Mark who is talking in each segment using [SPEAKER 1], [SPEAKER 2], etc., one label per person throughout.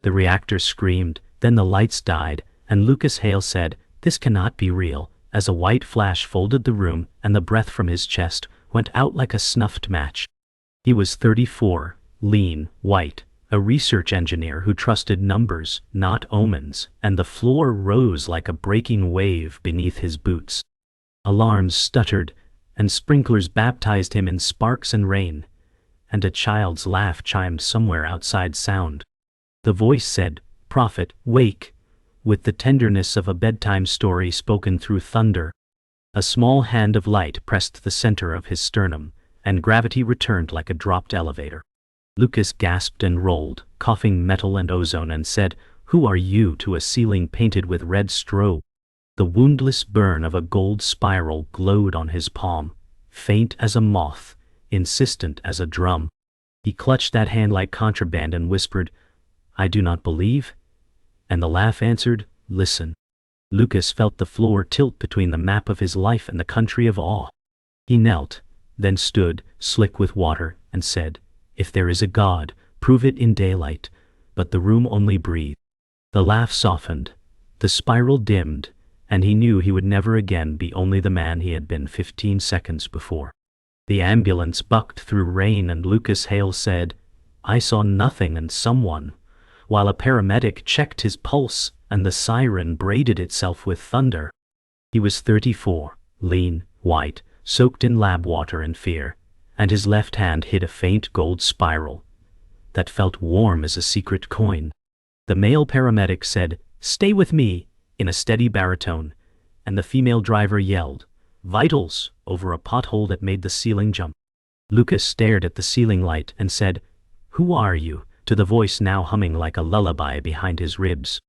[SPEAKER 1] The reactor screamed, then the lights died, and Lucas Hale said, "This cannot be real," as a white flash folded the room and the breath from his chest went out like a snuffed match. He was 34, lean, white, a research engineer who trusted numbers, not omens, and the floor rose like a breaking wave beneath his boots. Alarms stuttered, and sprinklers baptized him in sparks and rain, and a child's laugh chimed somewhere outside sound. The voice said, "Prophet, wake," with the tenderness of a bedtime story spoken through thunder. A small hand of light pressed the center of his sternum, and gravity returned like a dropped elevator. Lucas gasped and rolled, coughing metal and ozone, and said, "Who are you?" to a ceiling painted with red strobe. The woundless burn of a gold spiral glowed on his palm, faint as a moth, insistent as a drum. He clutched that hand like contraband and whispered, "I do not believe." And the laugh answered, "Listen." Lucas felt the floor tilt between the map of his life and the country of awe. He knelt, then stood, slick with water, and said, "If there is a God, prove it in daylight." But the room only breathed. The laugh softened, the spiral dimmed, and he knew he would never again be only the man he had been 15 seconds before. The ambulance bucked through rain, and Lucas Hale said, "I saw nothing and someone," while a paramedic checked his pulse and the siren braided itself with thunder. He was 34, lean, white, soaked in lab water and fear, and his left hand hid a faint gold spiral that felt warm as a secret coin. The male paramedic said, "Stay with me," in a steady baritone, and the female driver yelled, "Vitals," over a pothole that made the ceiling jump. Lucas stared at the ceiling light and said, "Who are you?" to the voice now humming like a lullaby behind his ribs.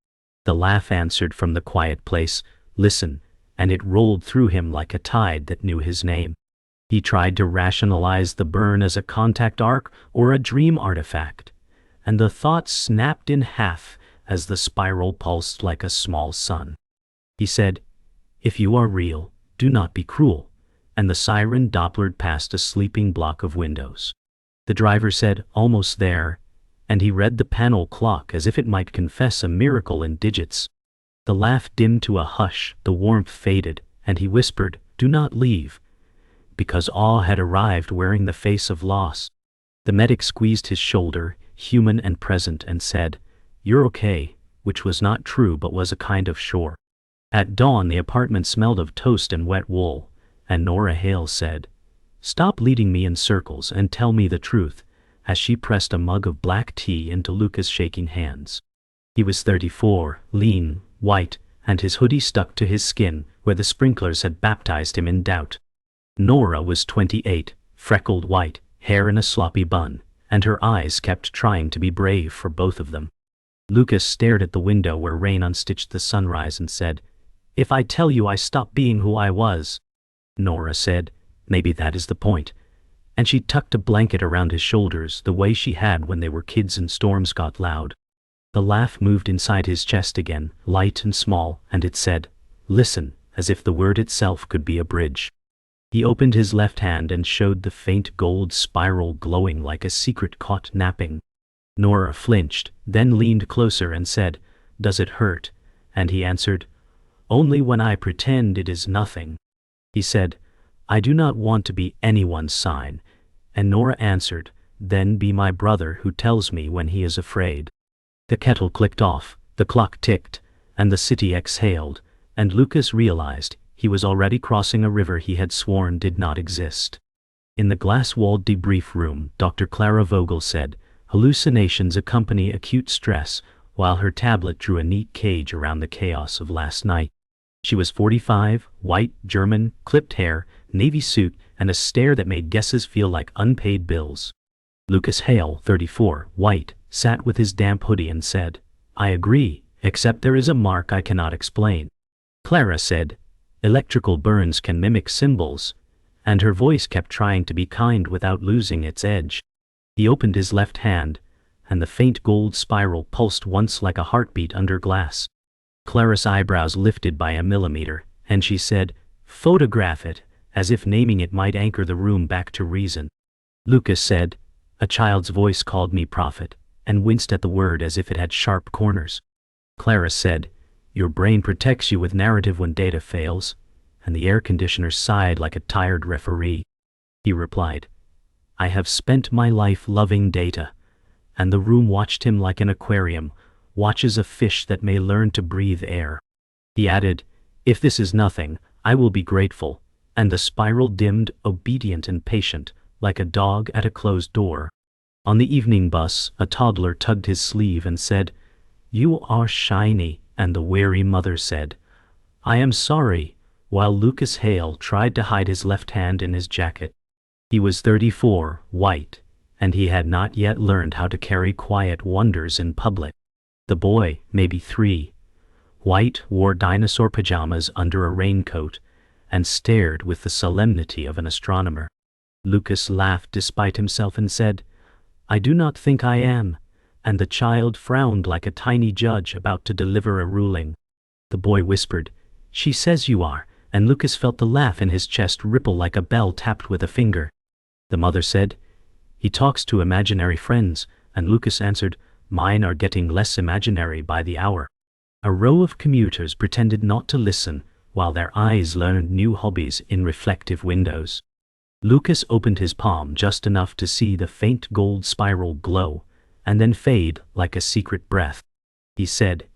[SPEAKER 1] The laugh answered from the quiet place, "Listen," and it rolled through him like a tide that knew his name. He tried to rationalize the burn as a contact arc or a dream artifact, and the thought snapped in half as the spiral pulsed like a small sun. He said, "If you are real, do not be cruel," and the siren dopplered past a sleeping block of windows. The driver said, "Almost there," and he read the panel clock as if it might confess a miracle in digits. The laugh dimmed to a hush, the warmth faded, and he whispered, "Do not leave," because awe had arrived wearing the face of loss. The medic squeezed his shoulder, human and present, and said, "You're okay," which was not true but was a kind of sure. At dawn the apartment smelled of toast and wet wool, and Nora Hale said, "Stop leading me in circles and tell me the truth," as she pressed a mug of black tea into Lucas' shaking hands. He was 34, lean, white, and his hoodie stuck to his skin where the sprinklers had baptized him in doubt. Nora was 28, freckled white, hair in a sloppy bun, and her eyes kept trying to be brave for both of them. Lucas stared at the window where rain unstitched the sunrise and said, "If I tell you I stopped being who I was." Nora said, "Maybe that is the point," and she tucked a blanket around his shoulders the way she had when they were kids and storms got loud. The laugh moved inside his chest again, light and small, and it said, "Listen," as if the word itself could be a bridge. He opened his left hand and showed the faint gold spiral glowing like a secret caught napping. Nora flinched, then leaned closer and said, "Does it hurt?" And he answered, "Only when I pretend it is nothing." He said, "I do not want to be anyone's sign." And Nora answered, "Then be my brother who tells me when he is afraid." The kettle clicked off, the clock ticked, and the city exhaled, and Lucas realized he was already crossing a river he had sworn did not exist. In the glass-walled debrief room, Dr. Clara Vogel said, "Hallucinations accompany acute stress," while her tablet drew a neat cage around the chaos of last night. She was 45, white, German, clipped hair, navy suit, and a stare that made guesses feel like unpaid bills. Lucas Hale, 34, white, sat with his damp hoodie and said, "I agree, except there is a mark I cannot explain." Clara said, "Electrical burns can mimic symbols," and her voice kept trying to be kind without losing its edge. He opened his left hand, and the faint gold spiral pulsed once like a heartbeat under glass. Clara's eyebrows lifted by a millimeter, and she said, "Photograph it," as if naming it might anchor the room back to reason. Lucas said, "A child's voice called me prophet, and winced at the word as if it had sharp corners. Clara said, "Your brain protects you with narrative when data fails," and the air conditioner sighed like a tired referee. He replied, "I have spent my life loving data," and the room watched him like an aquarium watches a fish that may learn to breathe air. He added, "If this is nothing, I will be grateful," and the spiral dimmed, obedient and patient, like a dog at a closed door. On the evening bus, a toddler tugged his sleeve and said, "You are shiny," and the weary mother said, "I am sorry," while Lucas Hale tried to hide his left hand in his jacket. He was 34, white, and he had not yet learned how to carry quiet wonders in public. The boy, maybe 3, white, wore dinosaur pajamas under a raincoat and stared with the solemnity of an astronomer. Lucas laughed despite himself and said, "I do not think I am," and the child frowned like a tiny judge about to deliver a ruling. The boy whispered, "She says you are," and Lucas felt the laugh in his chest ripple like a bell tapped with a finger. The mother said, "He talks to imaginary friends," and Lucas answered, "Mine are getting less imaginary by the hour." A row of commuters pretended not to listen while their eyes learned new hobbies in reflective windows. Lucas opened his palm just enough to see the faint gold spiral glow, and then fade like a secret breath. He said,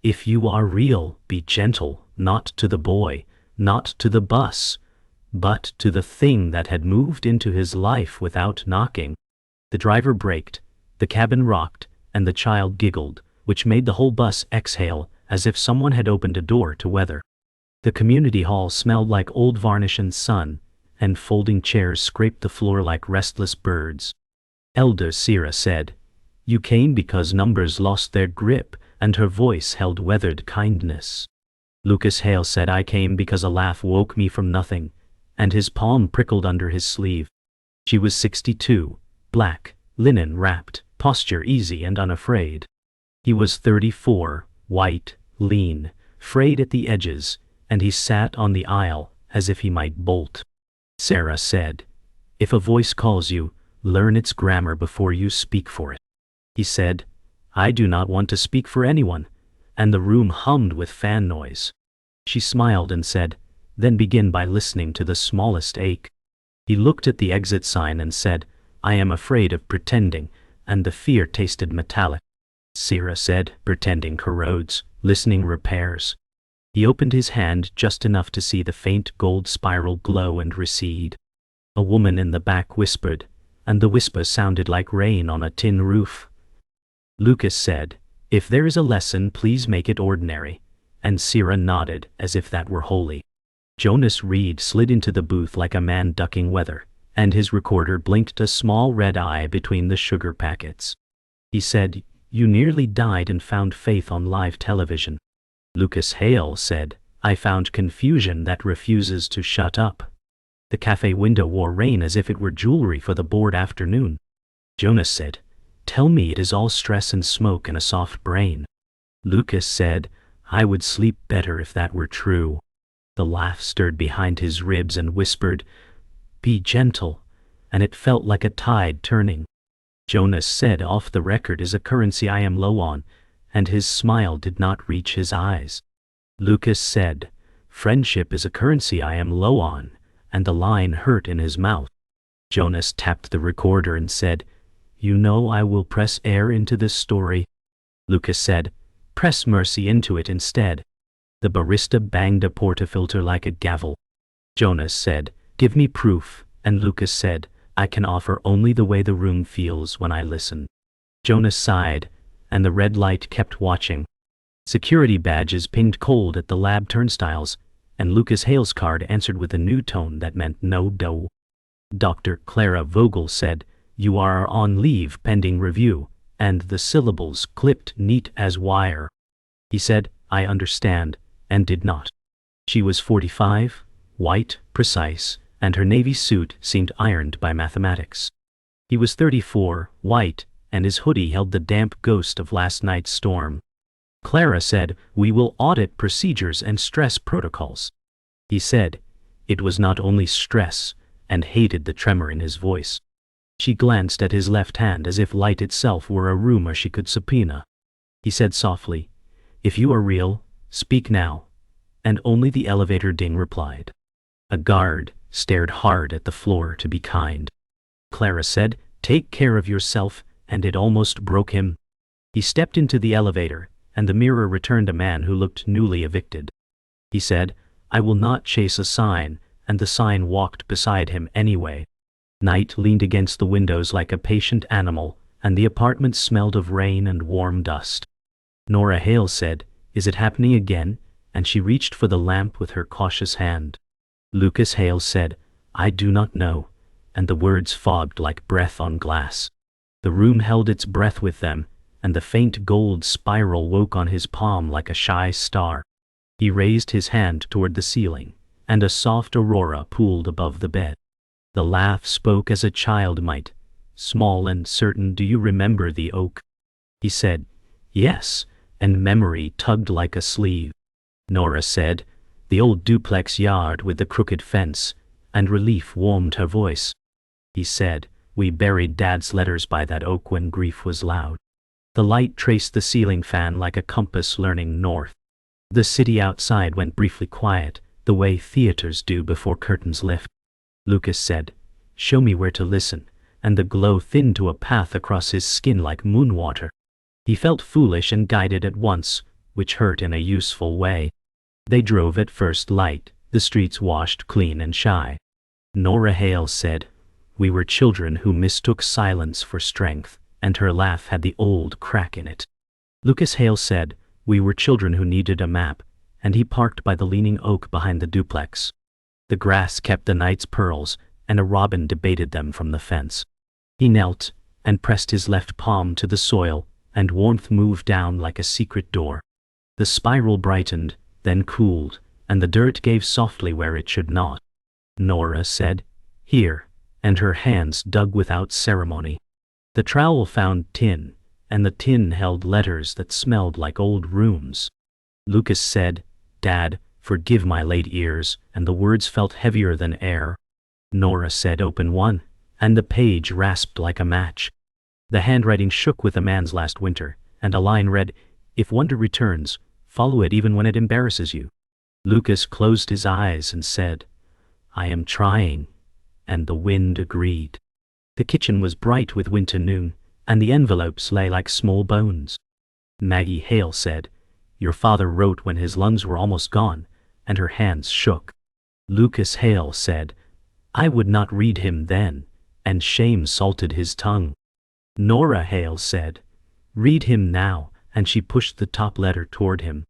[SPEAKER 1] "If you are real, be gentle, not to the boy, not to the bus, but to the thing that had moved into his life without knocking." The driver braked, the cabin rocked, and the child giggled, which made the whole bus exhale as if someone had opened a door to weather. The community hall smelled like old varnish and sun, and folding chairs scraped the floor like restless birds. Elder Sierra said, "You came because numbers lost their grip," and her voice held weathered kindness. Lucas Hale said, "I came because a laugh woke me from nothing," and his palm prickled under his sleeve. She was 62, black, linen wrapped, posture easy and unafraid. He was 34, white, lean, frayed at the edges, and he sat on the aisle as if he might bolt. Sarah said, "If a voice calls you, learn its grammar before you speak for it." He said, "I do not want to speak for anyone," and the room hummed with fan noise. She smiled and said, "Then begin by listening to the smallest ache." He looked at the exit sign and said, "I am afraid of pretending," and the fear tasted metallic. Sarah said, "Pretending corrodes, listening repairs." He opened his hand just enough to see the faint gold spiral glow and recede. A woman in the back whispered, and the whisper sounded like rain on a tin roof. Lucas said, "If there is a lesson, please make it ordinary," and Sarah nodded as if that were holy. Jonas Reed slid into the booth like a man ducking weather, and his recorder blinked a small red eye between the sugar packets. He said, "You nearly died and found faith on live television." Lucas Hale said, "I found confusion that refuses to shut up." The cafe window wore rain as if it were jewelry for the bored afternoon. Jonas said, "Tell me it is all stress and smoke and a soft brain." Lucas said, "I would sleep better if that were true." The laugh stirred behind his ribs and whispered, "Be gentle," and it felt like a tide turning. Jonas said, "Off the record is a currency I am low on," and his smile did not reach his eyes. Lucas said, "Friendship is a currency I am low on," and the line hurt in his mouth. Jonas tapped the recorder and said, "You know I will press air into this story." Lucas said, "Press mercy into it instead." The barista banged a portafilter like a gavel. Jonas said, "Give me proof," and Lucas said, "I can offer only the way the room feels when I listen." Jonas sighed, and the red light kept watching. Security badges pinged cold at the lab turnstiles, and Lucas Hale's card answered with a new tone that meant no dough. Dr. Clara Vogel said, "You are on leave pending review," and the syllables clipped neat as wire. He said, "I understand," and did not. She was 45, white, precise, and her navy suit seemed ironed by mathematics. He was 34, white, and his hoodie held the damp ghost of last night's storm. Clara said, "We will audit procedures and stress protocols." He said, "It was not only stress," and hated the tremor in his voice. She glanced at his left hand as if light itself were a rumor she could subpoena. He said softly, "If you are real, speak now." And only the elevator ding replied. A guard stared hard at the floor to be kind. Clara said, "Take care of yourself," and it almost broke him. He stepped into the elevator, and the mirror returned a man who looked newly evicted. He said, "I will not chase a sign," and the sign walked beside him anyway. Night leaned against the windows like a patient animal, and the apartment smelled of rain and warm dust. Nora Hale said, "Is it happening again?" and she reached for the lamp with her cautious hand. Lucas Hale said, "I do not know," and the words fogged like breath on glass. The room held its breath with them, and the faint gold spiral woke on his palm like a shy star. He raised his hand toward the ceiling, and a soft aurora pooled above the bed. The laugh spoke as a child might, small and certain. "Do you remember the oak?" He said, "Yes," and memory tugged like a sleeve. Nora said, "The old duplex yard with the crooked fence," and relief warmed her voice. He said, "We buried Dad's letters by that oak when grief was loud." The light traced the ceiling fan like a compass learning north. The city outside went briefly quiet, the way theaters do before curtains lift. Lucas said, "Show me where to listen," and the glow thinned to a path across his skin like moon water. He felt foolish and guided at once, which hurt in a useful way. They drove at first light, the streets washed clean and shy. Nora Hale said, "We were children who mistook silence for strength," and her laugh had the old crack in it. Lucas Hale said, "We were children who needed a map," and he parked by the leaning oak behind the duplex. The grass kept the night's pearls, and a robin debated them from the fence. He knelt and pressed his left palm to the soil, and warmth moved down like a secret door. The spiral brightened, then cooled, and the dirt gave softly where it should not. Nora said, "Here," and her hands dug without ceremony. The trowel found tin, and the tin held letters that smelled like old rooms. Lucas said, "Dad, forgive my late ears," and the words felt heavier than air. Nora said, "Open one," and the page rasped like a match. The handwriting shook with a man's last winter, and a line read, "If wonder returns, follow it even when it embarrasses you." Lucas closed his eyes and said, "I am trying," and the wind agreed. The kitchen was bright with winter noon, and the envelopes lay like small bones. Maggie Hale said, "Your father wrote when his lungs were almost gone," and her hands shook. Lucas Hale said, "I would not read him then," and shame salted his tongue. Nora Hale said, "Read him now," and she pushed the top letter toward him.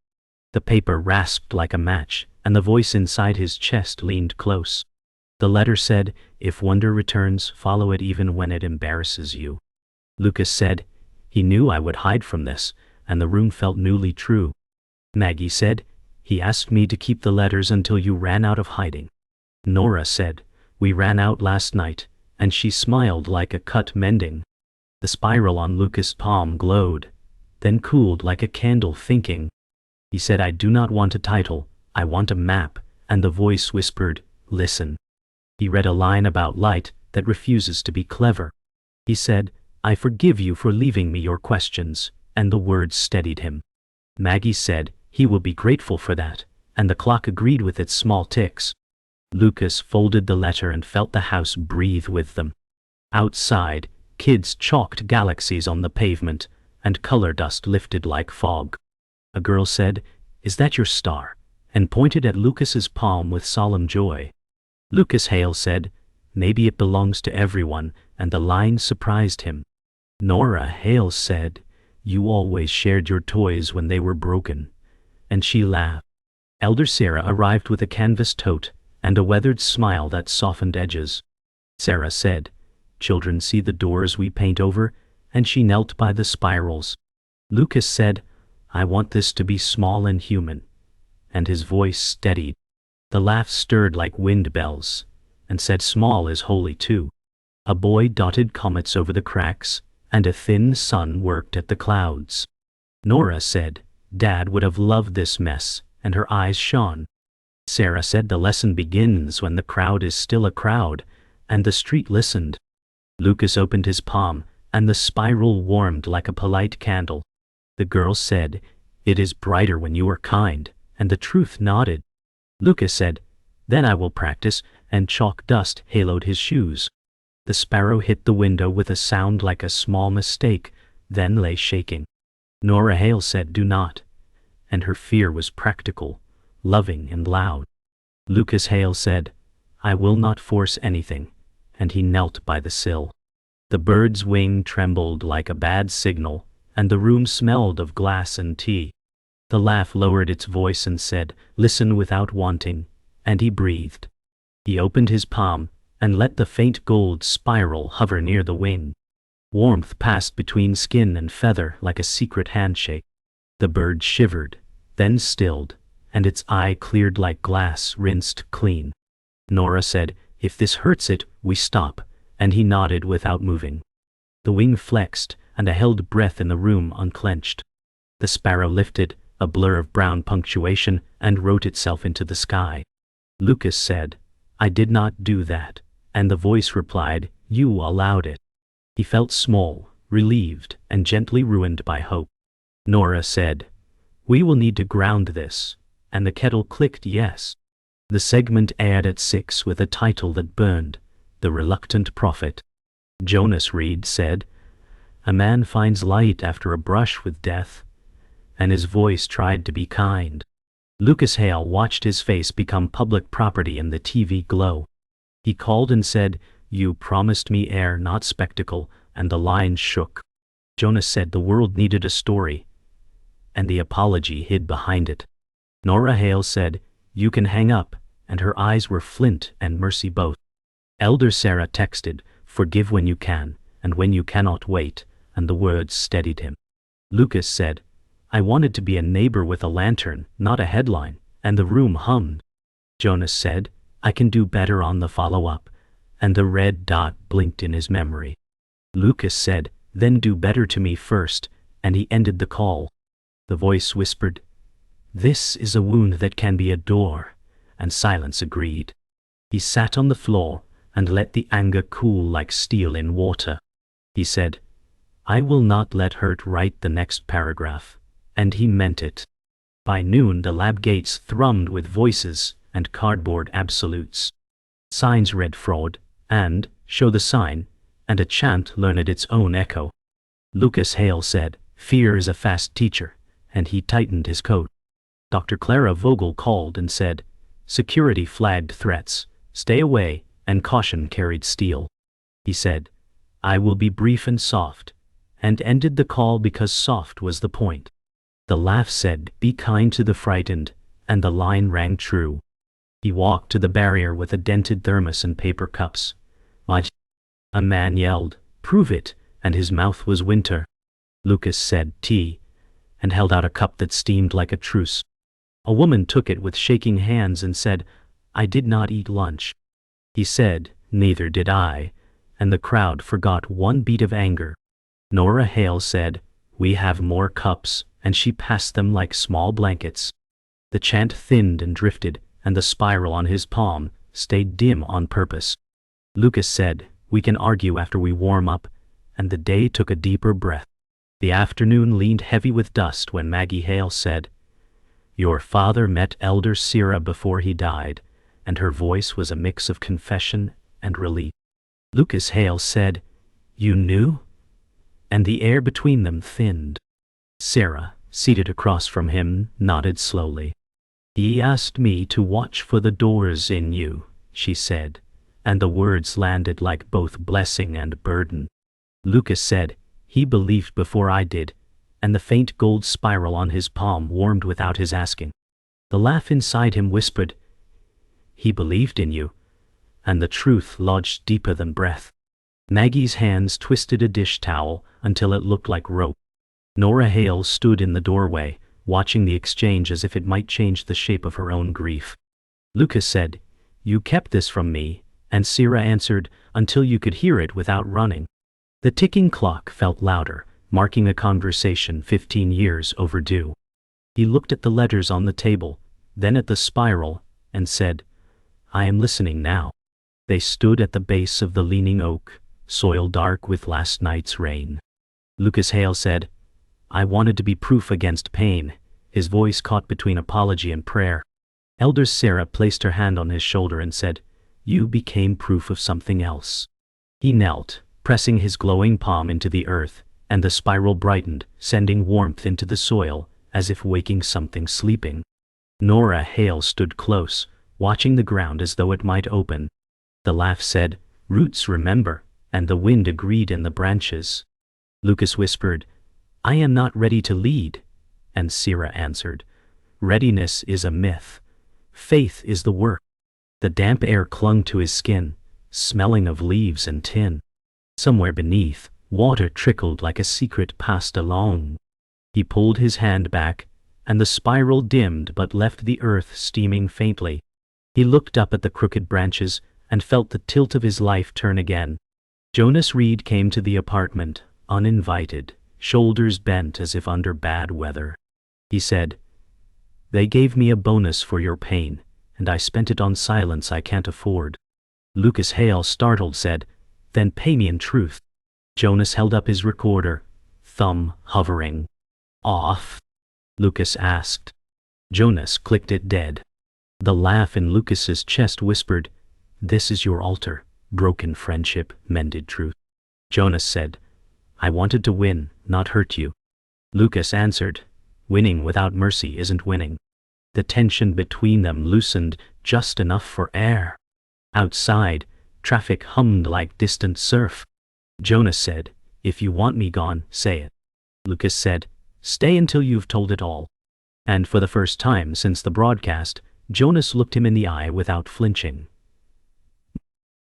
[SPEAKER 1] The paper rasped like a match, and the voice inside his chest leaned close. The letter said, "If wonder returns, follow it even when it embarrasses you." Lucas said, "He knew I would hide from this," and the room felt newly true. Maggie said, "He asked me to keep the letters until you ran out of hiding." Nora said, "We ran out last night," and she smiled like a cut mending. The spiral on Lucas' palm glowed, then cooled like a candle thinking. He said, "I do not want a title, I want a map," and the voice whispered, "Listen." He read a line about light that refuses to be clever. He said, "I forgive you for leaving me your questions," and the words steadied him. Maggie said, "He will be grateful for that," and the clock agreed with its small ticks. Lucas folded the letter and felt the house breathe with them. Outside, kids chalked galaxies on the pavement, and color dust lifted like fog. A girl said, "Is that your star?" and pointed at Lucas's palm with solemn joy. Lucas Hale said, "Maybe it belongs to everyone," and the line surprised him. Nora Hale said, "You always shared your toys when they were broken," and she laughed. Elder Sarah arrived with a canvas tote and a weathered smile that softened edges. Sarah said, "Children, see the doors we paint over," and she knelt by the spirals. Lucas said, "I want this to be small and human," and his voice steadied. The laugh stirred like wind bells, and said, "Small is holy too." A boy dotted comets over the cracks, and a thin sun worked at the clouds. Nora said, "Dad would have loved this mess," and her eyes shone. Sarah said, "The lesson begins when the crowd is still a crowd," and the street listened. Lucas opened his palm, and the spiral warmed like a polite candle. The girl said, "It is brighter when you are kind," and the truth nodded. Lucas said, "Then I will practice," and chalk dust haloed his shoes. The sparrow hit the window with a sound like a small mistake, then lay shaking. Nora Hale said, "Do not," and her fear was practical, loving and loud. Lucas Hale said, "I will not force anything," and he knelt by the sill. The bird's wing trembled like a bad signal, and the room smelled of glass and tea. The laugh lowered its voice and said, "Listen without wanting," and he breathed. He opened his palm, and let the faint gold spiral hover near the wing. Warmth passed between skin and feather like a secret handshake. The bird shivered, then stilled, and its eye cleared like glass rinsed clean. Nora said, "If this hurts it, we stop," and he nodded without moving. The wing flexed, and a held breath in the room unclenched. The sparrow lifted, a blur of brown punctuation, and wrote itself into the sky. Lucas said, "I did not do that," and the voice replied, "You allowed it." He felt small, relieved, and gently ruined by hope. Nora said, "We will need to ground this," and the kettle clicked yes. The segment aired at 6 with a title that burned, "The Reluctant Prophet." Jonas Reed said, "A man finds light after a brush with death," and his voice tried to be kind. Lucas Hale watched his face become public property in the TV glow. He called and said, "You promised me air, not spectacle," and the line shook. Jonas said the world needed a story, and the apology hid behind it. Nora Hale said, "You can hang up," and her eyes were flint and mercy both. Elder Sarah texted, "Forgive when you can, and when you cannot wait," and the words steadied him. Lucas said, "I wanted to be a neighbor with a lantern, not a headline," and the room hummed. Jonas said, "I can do better on the follow-up," and the red dot blinked in his memory. Lucas said, "Then do better to me first," and he ended the call. The voice whispered, "This is a wound that can be a door," and silence agreed. He sat on the floor and let the anger cool like steel in water. He said, "I will not let hurt write the next paragraph," and he meant it. By noon the lab gates thrummed with voices and cardboard absolutes. Signs read fraud, and show the sign, and a chant learned its own echo. Lucas Hale said, "Fear is a fast teacher," and he tightened his coat. Dr. Clara Vogel called and said, "Security flagged threats, stay away," and caution carried steel. He said, "I will be brief and soft," and ended the call because soft was the point. The laugh said, "Be kind to the frightened," and the line rang true. He walked to the barrier with a dented thermos and paper cups. A man yelled, "Prove it," and his mouth was winter. Lucas said, "Tea," and held out a cup that steamed like a truce. A woman took it with shaking hands and said, "I did not eat lunch." He said, "Neither did I," and the crowd forgot one beat of anger. Nora Hale said, "We have more cups," and she passed them like small blankets. The chant thinned and drifted, and the spiral on his palm stayed dim on purpose. Lucas said, "We can argue after we warm up," and the day took a deeper breath. The afternoon leaned heavy with dust when Maggie Hale said, "Your father met Elder Sarah before he died," and her voice was a mix of confession and relief. Lucas Hale said, "You knew?" And the air between them thinned. Sarah, seated across from him, nodded slowly. "He asked me to watch for the doors in you," she said, and the words landed like both blessing and burden. Lucas said, "He believed before I did," and the faint gold spiral on his palm warmed without his asking. The laugh inside him whispered, "He believed in you," and the truth lodged deeper than breath. Maggie's hands twisted a dish towel until it looked like rope. Nora Hale stood in the doorway, watching the exchange as if it might change the shape of her own grief. Lucas said, "You kept this from me," and Sarah answered, "Until you could hear it without running." The ticking clock felt louder, marking a conversation 15 years overdue. He looked at the letters on the table, then at the spiral, and said, "I am listening now." They stood at the base of the leaning oak, soil dark with last night's rain. Lucas Hale said, I wanted to be proof against pain, his voice caught between apology and prayer. Elder Sarah placed her hand on his shoulder and said, You became proof of something else. He knelt, pressing his glowing palm into the earth, and the spiral brightened, sending warmth into the soil, as if waking something sleeping. Nora Hale stood close, watching the ground as though it might open. The laugh said, Roots remember, and the wind agreed in the branches. Lucas whispered, I am not ready to lead. And Sarah answered, Readiness is a myth. Faith is the work. The damp air clung to his skin, smelling of leaves and tin. Somewhere beneath, water trickled like a secret passed along. He pulled his hand back, and the spiral dimmed but left the earth steaming faintly. He looked up at the crooked branches and felt the tilt of his life turn again. Jonas Reed came to the apartment, uninvited, shoulders bent as if under bad weather. He said, They gave me a bonus for your pain, and I spent it on silence I can't afford. Lucas Hale, startled, said, Then pay me in truth. Jonas held up his recorder, thumb hovering. Off? Lucas asked. Jonas clicked it dead. The laugh in Lucas's chest whispered, This is your altar, broken friendship, mended truth. Jonas said, I wanted to win, not hurt you. Lucas answered, Winning without mercy isn't winning. The tension between them loosened just enough for air. Outside, traffic hummed like distant surf. Jonas said, If you want me gone, say it. Lucas said, Stay until you've told it all. And for the first time since the broadcast, Jonas looked him in the eye without flinching.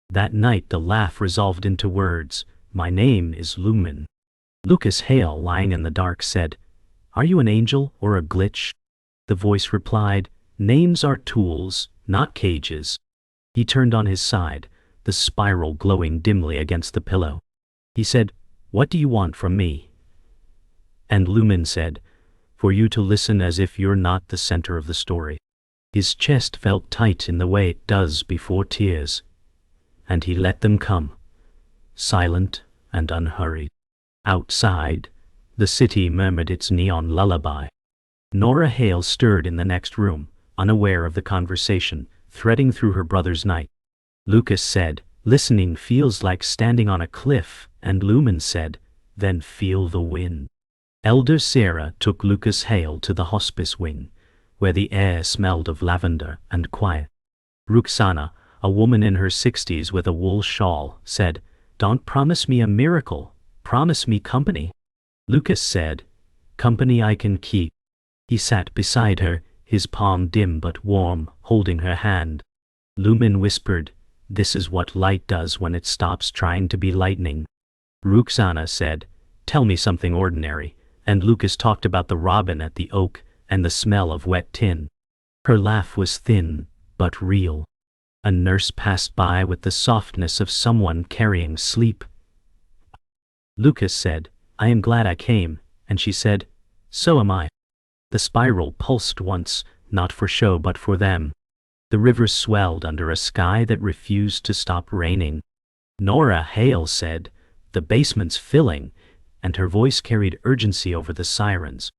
[SPEAKER 1] That night the laugh resolved into words, My name is Lumen. Lucas Hale, lying in the dark, said, Are you an angel or a glitch? The voice replied, Names are tools, not cages. He turned on his side, the spiral glowing dimly against the pillow. He said, What do you want from me? And Lumen said, For you to listen as if you're not the center of the story. His chest felt tight in the way it does before tears, and he let them come, silent and unhurried. Outside, the city murmured its neon lullaby. Nora Hale stirred in the next room, unaware of the conversation, threading through her brother's night. Lucas said, Listening feels like standing on a cliff, and Lumen said, Then feel the wind. Elder Sarah took Lucas Hale to the hospice wing, where the air smelled of lavender and quiet. Ruxana, a woman in her 60s with a wool shawl, said, Don't promise me a miracle, promise me company. Lucas said, Company I can keep. He sat beside her, his palm dim but warm, holding her hand. Lumen whispered, This is what light does when it stops trying to be lightning. Ruxana said, Tell me something ordinary, and Lucas talked about the robin at the oak and the smell of wet tin. Her laugh was thin, but real. A nurse passed by with the softness of someone carrying sleep. Lucas said, I am glad I came, and she said, So am I. The spiral pulsed once, not for show but for them. The river swelled under a sky that refused to stop raining. Nora Hale said, The basement's filling, and her voice carried urgency over the sirens.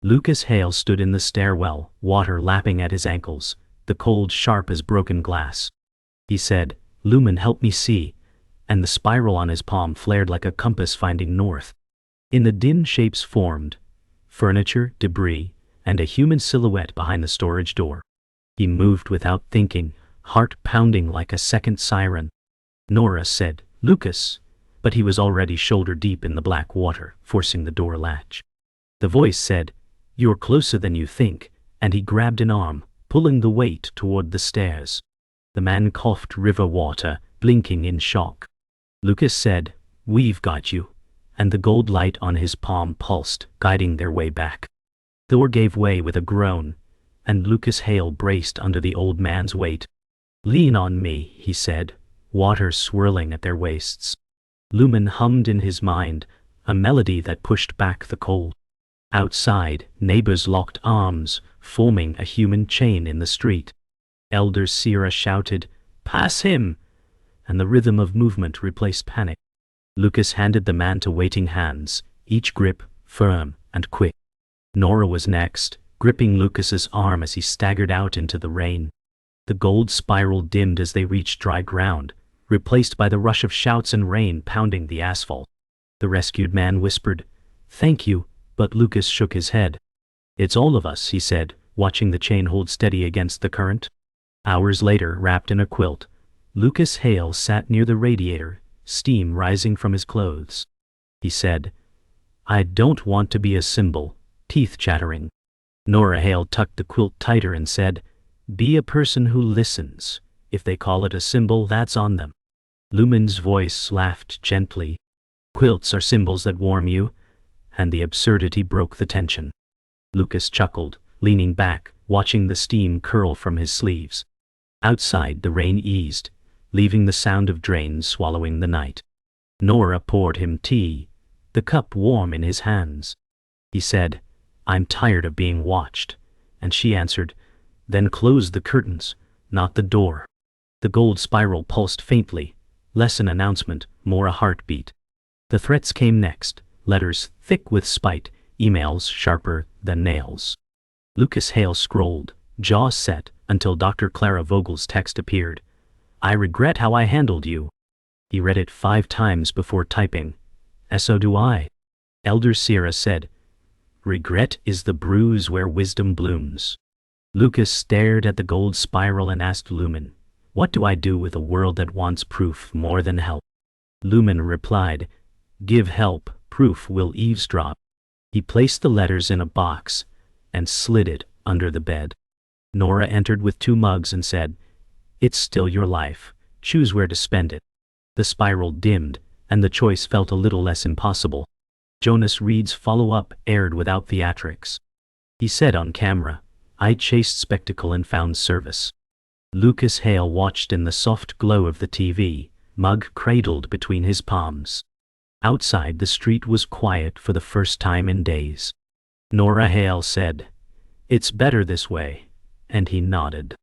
[SPEAKER 1] Lucas Hale stood in the stairwell, water lapping at his ankles, the cold sharp as broken glass. He said, Lumen, help me see, and the spiral on his palm flared like a compass finding north. In the dim shapes formed, furniture, debris, and a human silhouette behind the storage door. He moved without thinking, heart pounding like a second siren. Nora said, Lucas, but he was already shoulder deep in the black water, forcing the door latch. The voice said, You're closer than you think, and he grabbed an arm, pulling the weight toward the stairs. The man coughed river water, blinking in shock. Lucas said, We've got you, and the gold light on his palm pulsed, guiding their way back. The door gave way with a groan, and Lucas Hale braced under the old man's weight. Lean on me, he said, water swirling at their waists. Lumen hummed in his mind, a melody that pushed back the cold. Outside, neighbors locked arms, forming a human chain in the street. Elder Sarah shouted, Pass him! And the rhythm of movement replaced panic. Lucas handed the man to waiting hands, each grip firm and quick. Nora was next, gripping Lucas's arm as he staggered out into the rain. The gold spiral dimmed as they reached dry ground, replaced by the rush of shouts and rain pounding the asphalt. The rescued man whispered, "Thank you," but Lucas shook his head. "It's all of us," he said, watching the chain hold steady against the current. Hours later, wrapped in a quilt, Lucas Hale sat near the radiator, steam rising from his clothes. He said, "I don't want to be a symbol," teeth chattering. Nora Hale tucked the quilt tighter and said, "Be a person who listens. If they call it a symbol, that's on them." Lumen's voice laughed gently. "Quilts are symbols that warm you," and the absurdity broke the tension. Lucas chuckled, leaning back, watching the steam curl from his sleeves. Outside, the rain eased, leaving the sound of drains swallowing the night. Nora poured him tea, the cup warm in his hands. He said, "I'm tired of being watched," and she answered, "Then close the curtains, not the door." The gold spiral pulsed faintly, less an announcement, more a heartbeat. The threats came next, letters thick with spite, emails sharper than nails. Lucas Hale scrolled, jaw set, until Dr. Clara Vogel's text appeared. "I regret how I handled you." He read it 5 times before typing. "So do I." Elder Sierra said, "Regret is the bruise where wisdom blooms." Lucas stared at the gold spiral and asked Lumen, "What do I do with a world that wants proof more than help?" Lumen replied, "Give help, proof will eavesdrop." He placed the letters in a box and slid it under the bed. Nora entered with 2 mugs and said, "It's still your life. Choose where to spend it." The spiral dimmed, and the choice felt a little less impossible. Jonas Reed's follow-up aired without theatrics. He said on camera, "I chased spectacle and found service." Lucas Hale watched in the soft glow of the TV, mug cradled between his palms. Outside, the street was quiet for the first time in days. Nora Hale said, "It's better this way," and he nodded.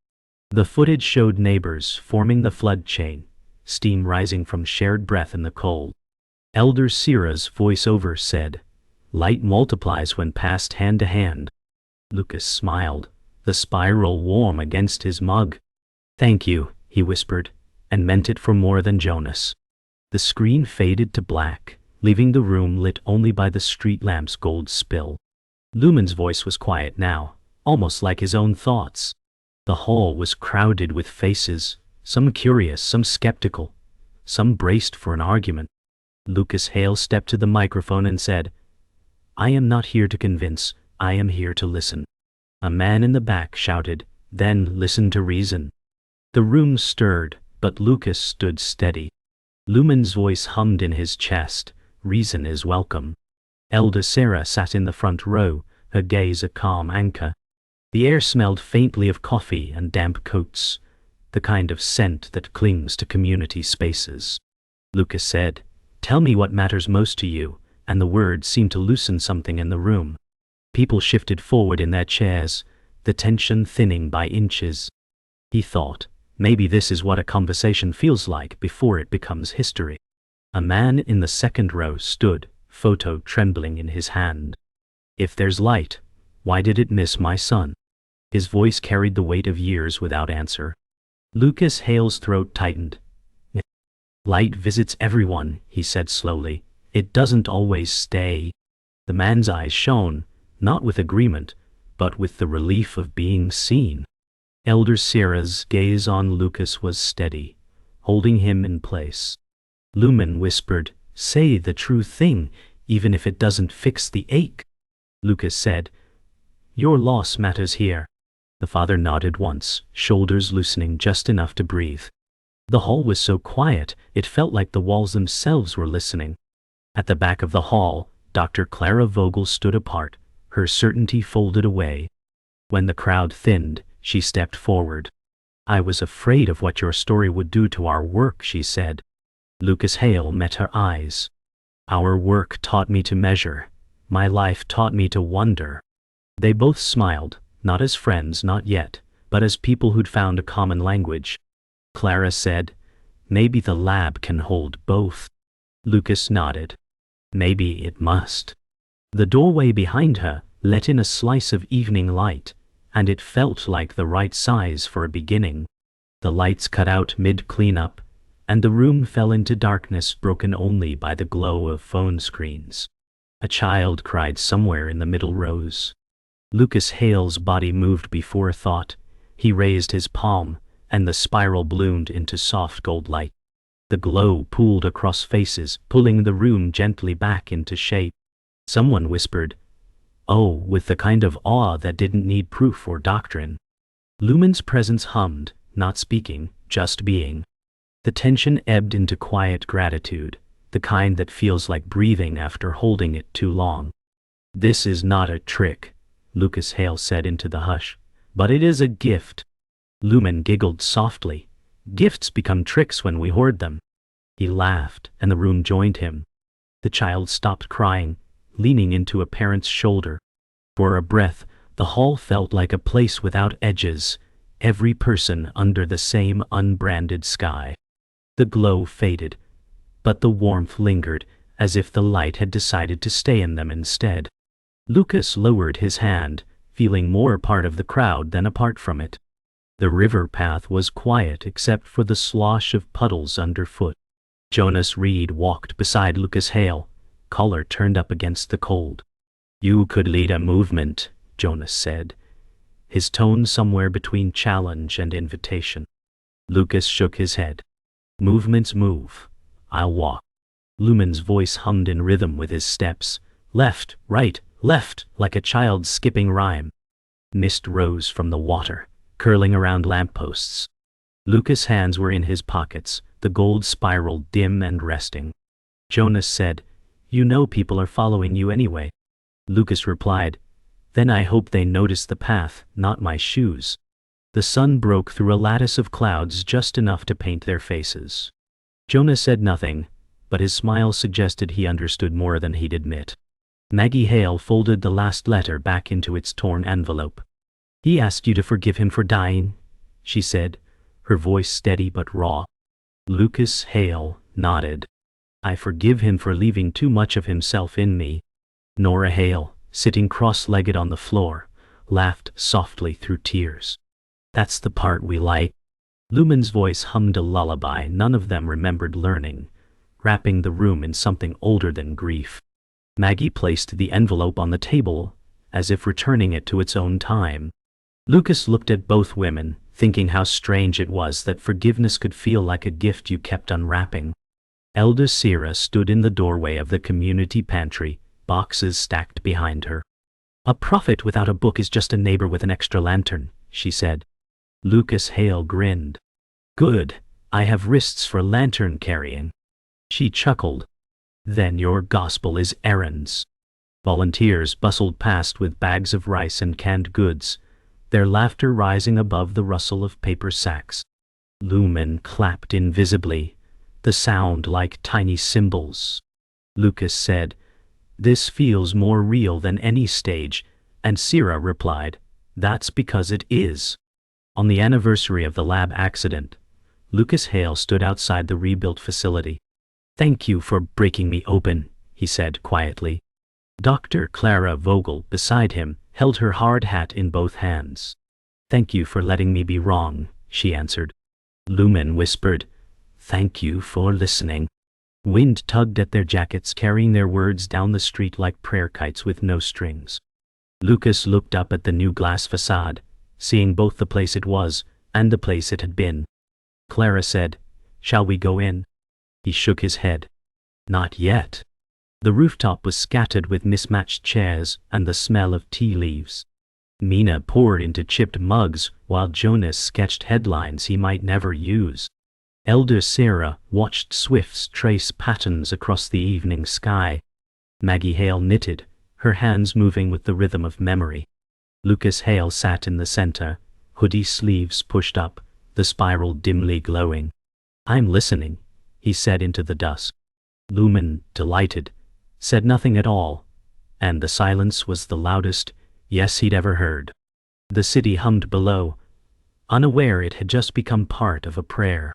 [SPEAKER 1] The footage showed neighbors forming the flood chain, steam rising from shared breath in the cold. Elder Sierra's voiceover said, "Light multiplies when passed hand to hand." Lucas smiled, the spiral warm against his mug. "Thank you," he whispered, and meant it for more than Jonas. The screen faded to black, leaving the room lit only by the street lamp's gold spill. Lumen's voice was quiet now, almost like his own thoughts. The hall was crowded with faces, some curious, some skeptical, some braced for an argument. Lucas Hale stepped to the microphone and said, "I am not here to convince, I am here to listen." A man in the back shouted, "Then listen to reason." The room stirred, but Lucas stood steady. Lumen's voice hummed in his chest, "Reason is welcome." Elder Sarah sat in the front row, her gaze a calm anchor. The air smelled faintly of coffee and damp coats, the kind of scent that clings to community spaces. Lucas said, "Tell me what matters most to you," and the words seemed to loosen something in the room. People shifted forward in their chairs, the tension thinning by inches. He thought, maybe this is what a conversation feels like before it becomes history. A man in the second row stood, photo trembling in his hand. "If there's light, why did it miss my son?" His voice carried the weight of years without answer. Lucas Hale's throat tightened. "Light visits everyone," he said slowly. "It doesn't always stay." The man's eyes shone, not with agreement, but with the relief of being seen. Elder Sierra's gaze on Lucas was steady, holding him in place. Lumen whispered, "Say the true thing, even if it doesn't fix the ache." Lucas said, "Your loss matters here." The father nodded once, shoulders loosening just enough to breathe. The hall was so quiet, it felt like the walls themselves were listening. At the back of the hall, Dr. Clara Vogel stood apart, her certainty folded away. When the crowd thinned, she stepped forward. "I was afraid of what your story would do to our work," she said. Lucas Hale met her eyes. "Our work taught me to measure. My life taught me to wonder." They both smiled, not as friends, not yet, but as people who'd found a common language. Clara said, "Maybe the lab can hold both." Lucas nodded. Maybe it must. The doorway behind her let in a slice of evening light, and it felt like the right size for a beginning. The lights cut out mid-cleanup, and the room fell into darkness broken only by the glow of phone screens. A child cried somewhere in the middle rows. Lucas Hale's body moved before thought. He raised his palm, and the spiral bloomed into soft gold light. The glow pooled across faces, pulling the room gently back into shape. Someone whispered, "Oh," with the kind of awe that didn't need proof or doctrine. Lumen's presence hummed, not speaking, just being. The tension ebbed into quiet gratitude, the kind that feels like breathing after holding it too long. "This is not a trick," Lucas Hale said into the hush, "but it is a gift." Lumen giggled softly. "Gifts become tricks when we hoard them." He laughed, and the room joined him. The child stopped crying, leaning into a parent's shoulder. For a breath, the hall felt like a place without edges, every person under the same unbranded sky. The glow faded, but the warmth lingered, as if the light had decided to stay in them instead. Lucas lowered his hand, feeling more a part of the crowd than apart from it. The river path was quiet except for the slosh of puddles underfoot. Jonas Reed walked beside Lucas Hale, collar turned up against the cold. "You could lead a movement," Jonas said, his tone somewhere between challenge and invitation. Lucas shook his head. "Movements move. I'll walk." Lumen's voice hummed in rhythm with his steps, left, right, left, like a child skipping rhyme. Mist rose from the water, curling around lampposts. Lucas' hands were in his pockets, the gold spiral dim and resting. Jonas said, "You know people are following you anyway." Lucas replied, "Then I hope they notice the path, not my shoes." The sun broke through a lattice of clouds just enough to paint their faces. Jonas said nothing, but his smile suggested he understood more than he'd admit. Maggie Hale folded the last letter back into its torn envelope. "He asked you to forgive him for dying," she said, her voice steady but raw. Lucas Hale nodded. "I forgive him for leaving too much of himself in me." Nora Hale, sitting cross-legged on the floor, laughed softly through tears. "That's the part we like." Lumen's voice hummed a lullaby none of them remembered learning, wrapping the room in something older than grief. Maggie placed the envelope on the table, as if returning it to its own time. Lucas looked at both women, thinking how strange it was that forgiveness could feel like a gift you kept unwrapping. Elder Sarah stood in the doorway of the community pantry, boxes stacked behind her. "A prophet without a book is just a neighbor with an extra lantern," she said. Lucas Hale grinned. "Good, I have wrists for lantern carrying." She chuckled. "Then your gospel is errands." Volunteers bustled past with bags of rice and canned goods, their laughter rising above the rustle of paper sacks. Lumen clapped invisibly, the sound like tiny cymbals. Lucas said, "This feels more real than any stage," and Sarah replied, "That's because it is." On the anniversary of the lab accident, Lucas Hale stood outside the rebuilt facility. "Thank you for breaking me open," he said quietly. Dr. Clara Vogel, beside him, held her hard hat in both hands. "Thank you for letting me be wrong," she answered. Lumen whispered, "Thank you for listening." Wind tugged at their jackets, carrying their words down the street like prayer kites with no strings. Lucas looked up at the new glass facade, seeing both the place it was and the place it had been. Clara said, "Shall we go in?" He shook his head. "Not yet." The rooftop was scattered with mismatched chairs and the smell of tea leaves. Mina poured into chipped mugs while Jonas sketched headlines he might never use. Elder Sarah watched swifts trace patterns across the evening sky. Maggie Hale knitted, her hands moving with the rhythm of memory. Lucas Hale sat in the center, hoodie sleeves pushed up, the spiral dimly glowing. "I'm listening," he said into the dusk. Lumen, delighted, said nothing at all, and the silence was the loudest yes he'd ever heard. The city hummed below, unaware it had just become part of a prayer.